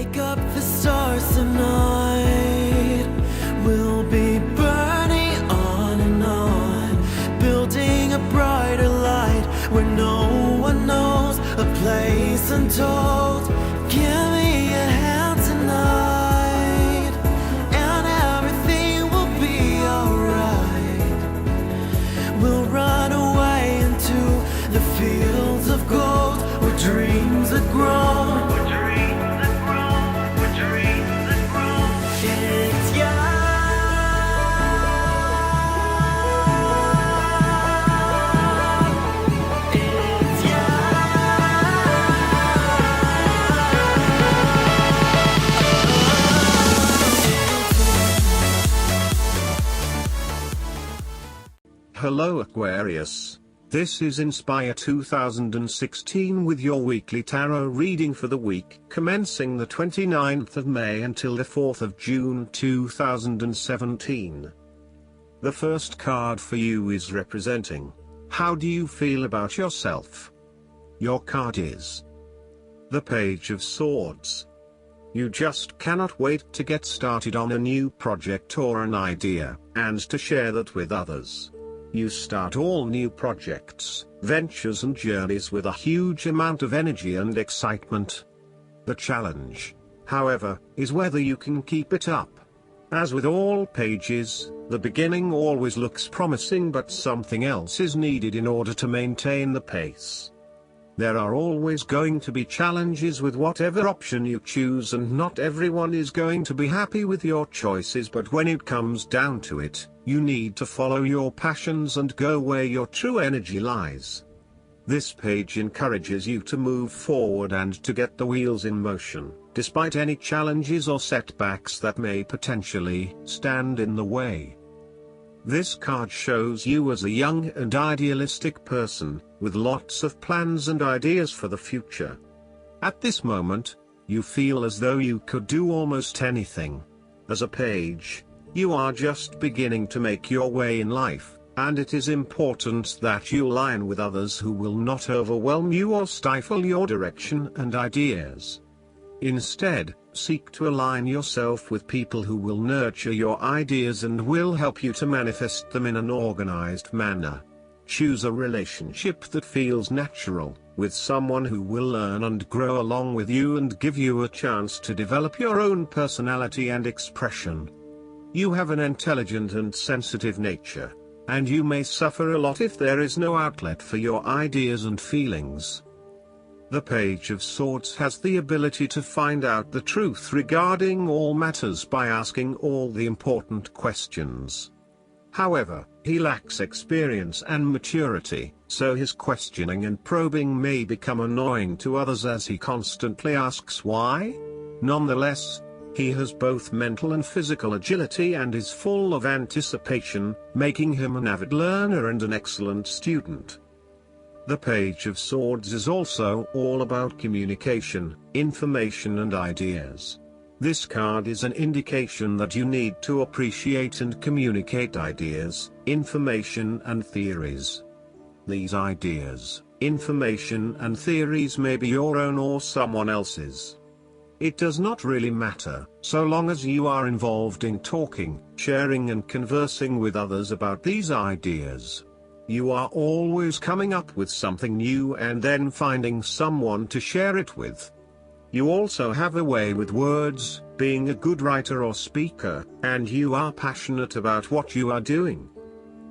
wake up the stars tonight. We'll be burning on and on, building a brighter light where no one knows, a place untold. Give me a hand tonight, and everything will be alright. We'll run away into the fields of gold where dreams are grown. Hello Aquarius, this is Inspire 2016 with your weekly tarot reading for the week commencing the 29th of May until the 4th of June 2017. The first card for you is representing, how do you feel about yourself? Your card is the Page of Swords. You just cannot wait to get started on a new project or an idea, and to share that with others. You start all new projects, ventures and journeys with a huge amount of energy and excitement. The challenge, however, is whether you can keep it up. As with all pages, the beginning always looks promising, but something else is needed in order to maintain the pace. There are always going to be challenges with whatever option you choose, and not everyone is going to be happy with your choices, but when it comes down to it, you need to follow your passions and go where your true energy lies. This page encourages you to move forward and to get the wheels in motion, despite any challenges or setbacks that may potentially stand in the way. This card shows you as a young and idealistic person, with lots of plans and ideas for the future. At this moment, you feel as though you could do almost anything. As a page, you are just beginning to make your way in life, and it is important that you align with others who will not overwhelm you or stifle your direction and ideas. Instead, seek to align yourself with people who will nurture your ideas and will help you to manifest them in an organized manner. Choose a relationship that feels natural, with someone who will learn and grow along with you and give you a chance to develop your own personality and expression. You have an intelligent and sensitive nature, and you may suffer a lot if there is no outlet for your ideas and feelings. The Page of Swords has the ability to find out the truth regarding all matters by asking all the important questions. However, he lacks experience and maturity, so his questioning and probing may become annoying to others as he constantly asks why. Nonetheless, he has both mental and physical agility and is full of anticipation, making him an avid learner and an excellent student. The Page of Swords is also all about communication, information and ideas. This card is an indication that you need to appreciate and communicate ideas, information and theories. These ideas, information and theories may be your own or someone else's. It does not really matter, so long as you are involved in talking, sharing and conversing with others about these ideas. You are always coming up with something new and then finding someone to share it with. You also have a way with words, being a good writer or speaker, and you are passionate about what you are doing.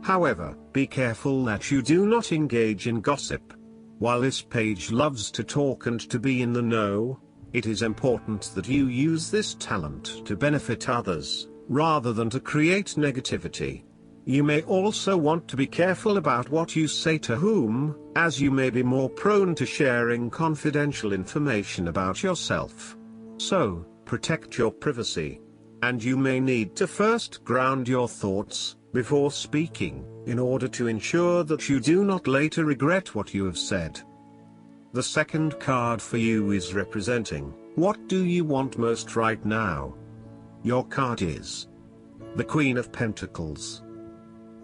However, be careful that you do not engage in gossip. While this page loves to talk and to be in the know, it is important that you use this talent to benefit others, rather than to create negativity. You may also want to be careful about what you say to whom, as you may be more prone to sharing confidential information about yourself. So, protect your privacy. And you may need to first ground your thoughts, before speaking, in order to ensure that you do not later regret what you have said. The second card for you is representing, what do you want most right now? Your card is the Queen of Pentacles.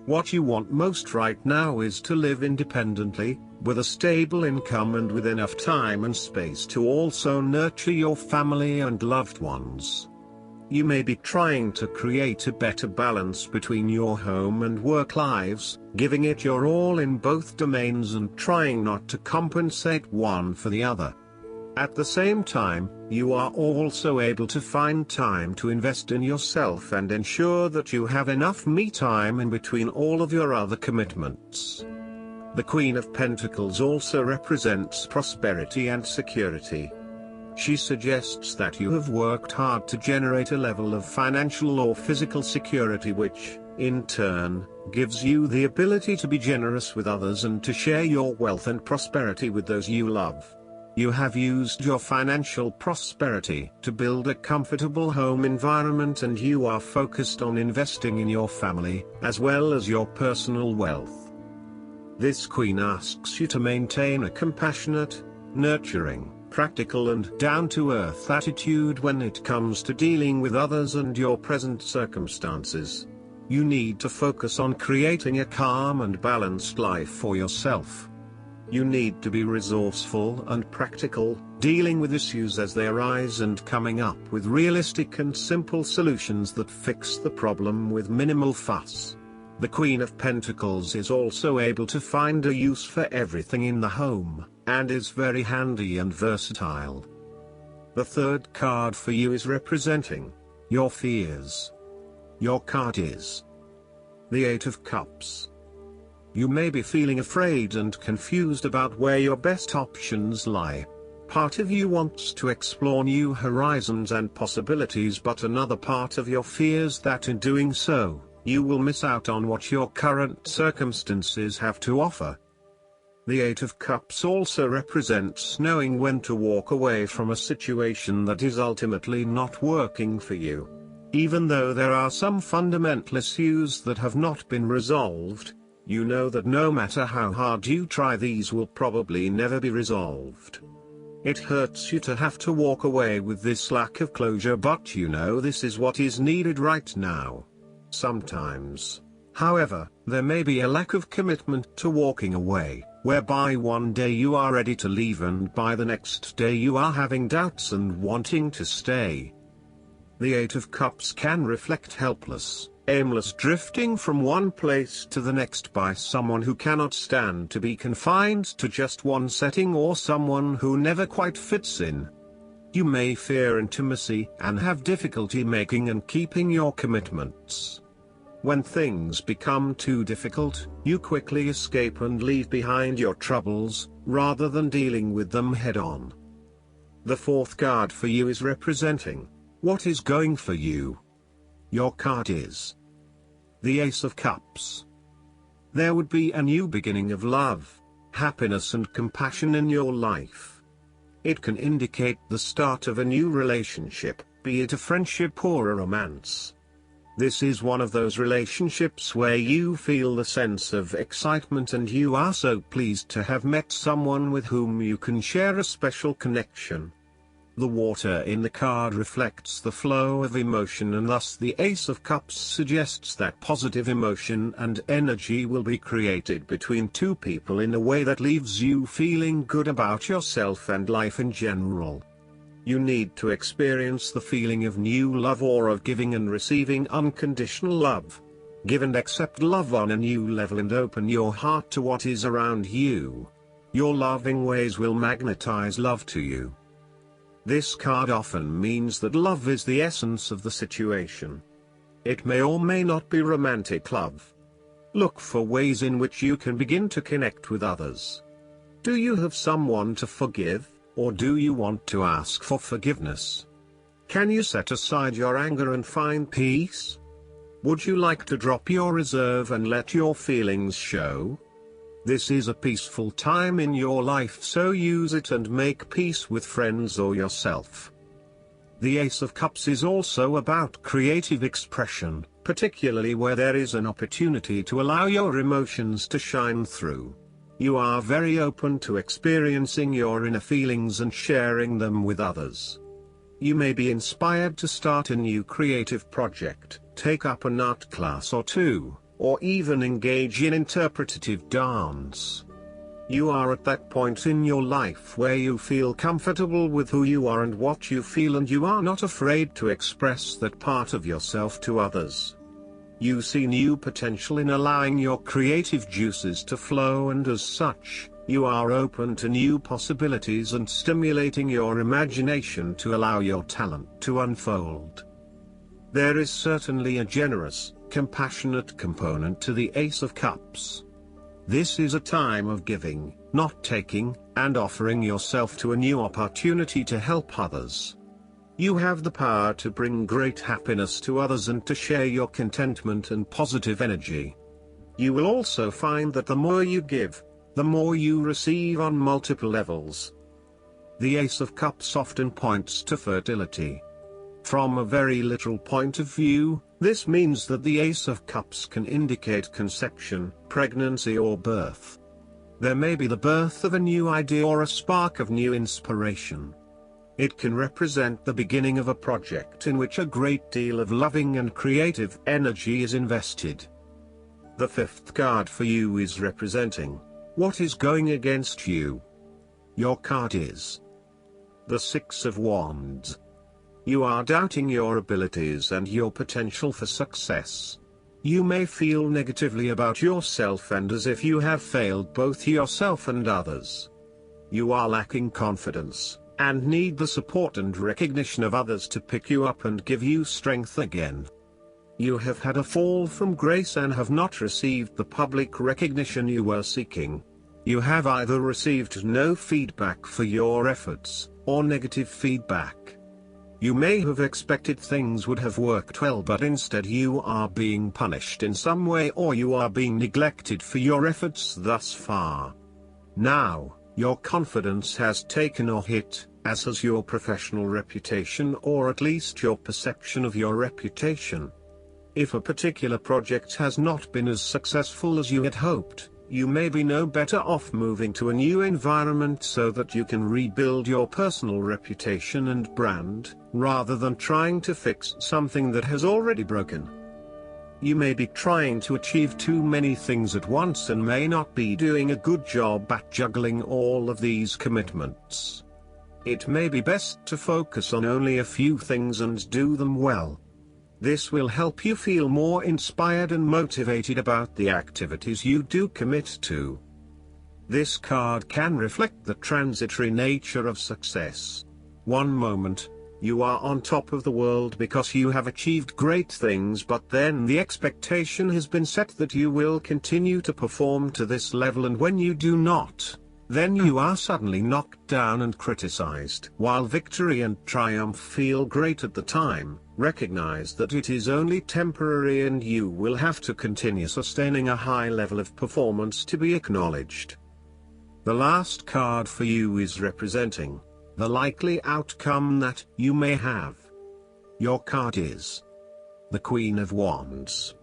What you want most right now is to live independently, with a stable income and with enough time and space to also nurture your family and loved ones. You may be trying to create a better balance between your home and work lives, giving it your all in both domains and trying not to compensate one for the other. At the same time, you are also able to find time to invest in yourself and ensure that you have enough me time in between all of your other commitments. The Queen of Pentacles also represents prosperity and security. She suggests that you have worked hard to generate a level of financial or physical security which, in turn, gives you the ability to be generous with others and to share your wealth and prosperity with those you love. You have used your financial prosperity to build a comfortable home environment and you are focused on investing in your family, as well as your personal wealth. This Queen asks you to maintain a compassionate, nurturing, practical and down-to-earth attitude when it comes to dealing with others and your present circumstances. You need to focus on creating a calm and balanced life for yourself. You need to be resourceful and practical, dealing with issues as they arise and coming up with realistic and simple solutions that fix the problem with minimal fuss. The Queen of Pentacles is also able to find a use for everything in the home, and is very handy and versatile. The third card for you is representing your fears. Your card is the Eight of Cups. You may be feeling afraid and confused about where your best options lie. Part of you wants to explore new horizons and possibilities, but another part of you fears that in doing so, you will miss out on what your current circumstances have to offer. The Eight of Cups also represents knowing when to walk away from a situation that is ultimately not working for you. Even though there are some fundamental issues that have not been resolved, you know that no matter how hard you try, these will probably never be resolved. It hurts you to have to walk away with this lack of closure, but you know this is what is needed right now. Sometimes, however, there may be a lack of commitment to walking away, whereby one day you are ready to leave and by the next day you are having doubts and wanting to stay. The Eight of Cups can reflect helpless, aimless drifting from one place to the next by someone who cannot stand to be confined to just one setting or someone who never quite fits in. You may fear intimacy and have difficulty making and keeping your commitments. When things become too difficult, you quickly escape and leave behind your troubles, rather than dealing with them head-on. The fourth card for you is representing what is going for you. Your card is the Ace of Cups. There would be a new beginning of love, happiness and compassion in your life. It can indicate the start of a new relationship, be it a friendship or a romance. This is one of those relationships where you feel the sense of excitement and you are so pleased to have met someone with whom you can share a special connection. The water in the card reflects the flow of emotion, and thus the Ace of Cups suggests that positive emotion and energy will be created between two people in a way that leaves you feeling good about yourself and life in general. You need to experience the feeling of new love or of giving and receiving unconditional love. Give and accept love on a new level and open your heart to what is around you. Your loving ways will magnetize love to you. This card often means that love is the essence of the situation. It may or may not be romantic love. Look for ways in which you can begin to connect with others. Do you have someone to forgive, or do you want to ask for forgiveness? Can you set aside your anger and find peace? Would you like to drop your reserve and let your feelings show? This is a peaceful time in your life, so use it and make peace with friends or yourself. The Ace of Cups is also about creative expression, particularly where there is an opportunity to allow your emotions to shine through. You are very open to experiencing your inner feelings and sharing them with others. You may be inspired to start a new creative project, take up an art class or two, or even engage in interpretative dance. You are at that point in your life where you feel comfortable with who you are and what you feel, and you are not afraid to express that part of yourself to others. You see new potential in allowing your creative juices to flow, and as such, you are open to new possibilities and stimulating your imagination to allow your talent to unfold. There is certainly a generous, compassionate component to the Ace of Cups. This is a time of giving, not taking, and offering yourself to a new opportunity to help others. You have the power to bring great happiness to others and to share your contentment and positive energy. You will also find that the more you give, the more you receive on multiple levels. The Ace of Cups often points to fertility. From a very literal point of view, this means that the Ace of Cups can indicate conception, pregnancy, or birth. There may be the birth of a new idea or a spark of new inspiration. It can represent the beginning of a project in which a great deal of loving and creative energy is invested. The fifth card for you is representing what is going against you. Your card is the Six of Wands. You are doubting your abilities and your potential for success. You may feel negatively about yourself and as if you have failed both yourself and others. You are lacking confidence, and need the support and recognition of others to pick you up and give you strength again. You have had a fall from grace and have not received the public recognition you were seeking. You have either received no feedback for your efforts, or negative feedback. You may have expected things would have worked well, but instead you are being punished in some way, or you are being neglected for your efforts thus far. Now, your confidence has taken a hit, as has your professional reputation, or at least your perception of your reputation. If a particular project has not been as successful as you had hoped, you may be no better off moving to a new environment so that you can rebuild your personal reputation and brand, rather than trying to fix something that has already broken. You may be trying to achieve too many things at once and may not be doing a good job at juggling all of these commitments. It may be best to focus on only a few things and do them well. This will help you feel more inspired and motivated about the activities you do commit to. This card can reflect the transitory nature of success. One moment, you are on top of the world because you have achieved great things, but then the expectation has been set that you will continue to perform to this level, and when you do not, then you are suddenly knocked down and criticized. While victory and triumph feel great at the time, recognize that it is only temporary and you will have to continue sustaining a high level of performance to be acknowledged. The last card for you is representing the likely outcome that you may have. Your card is the Queen of Wands.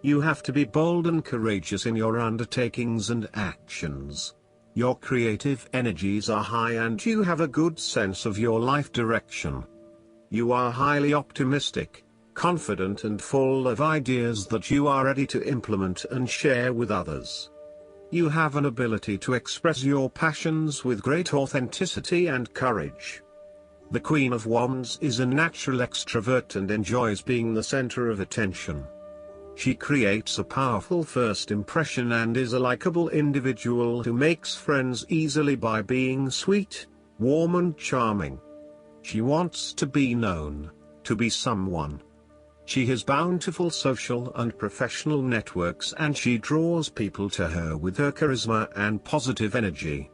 You have to be bold and courageous in your undertakings and actions. Your creative energies are high and you have a good sense of your life direction. You are highly optimistic, confident and full of ideas that you are ready to implement and share with others. You have an ability to express your passions with great authenticity and courage. The Queen of Wands is a natural extrovert and enjoys being the center of attention. She creates a powerful first impression and is a likable individual who makes friends easily by being sweet, warm and charming. She wants to be known, to be someone. She has bountiful social and professional networks and she draws people to her with her charisma and positive energy.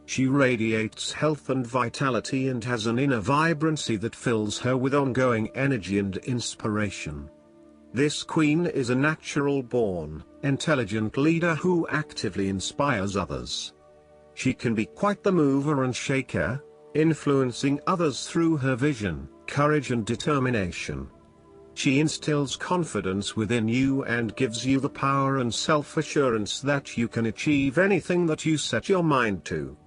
She radiates health and vitality and has an inner vibrancy that fills her with ongoing energy and inspiration. This queen is a natural-born, intelligent leader who actively inspires others. She can be quite the mover and shaker, influencing others through her vision, courage and determination. She instills confidence within you and gives you the power and self-assurance that you can achieve anything that you set your mind to.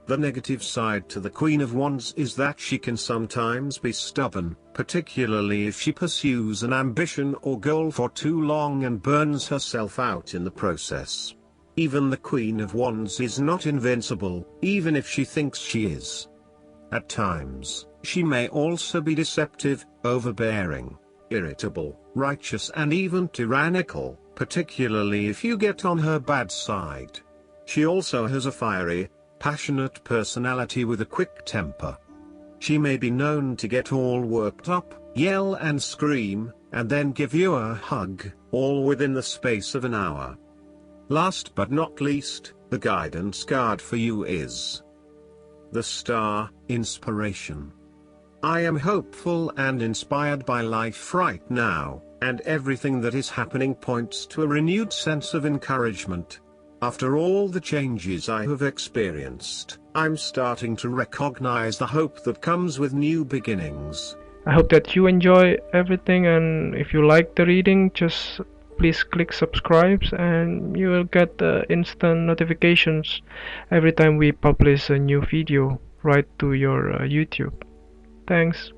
The negative side to the Queen of Wands is that she can sometimes be stubborn, particularly if she pursues an ambition or goal for too long and burns herself out in the process. Even the Queen of Wands is not invincible, even if she thinks she is. At times, she may also be deceptive, overbearing, irritable, righteous and even tyrannical, particularly if you get on her bad side. She also has a fiery, passionate personality with a quick temper. She may be known to get all worked up, yell and scream, and then give you a hug, all within the space of an hour. Last but not least, the guidance card for you is the Star, Inspiration. I am hopeful and inspired by life right now, and everything that is happening points to a renewed sense of encouragement. After all the changes I have experienced, I'm starting to recognize the hope that comes with new beginnings. I hope that you enjoy everything, and if you like the reading, just please click subscribe and you will get instant notifications every time we publish a new video right to your YouTube. Thanks.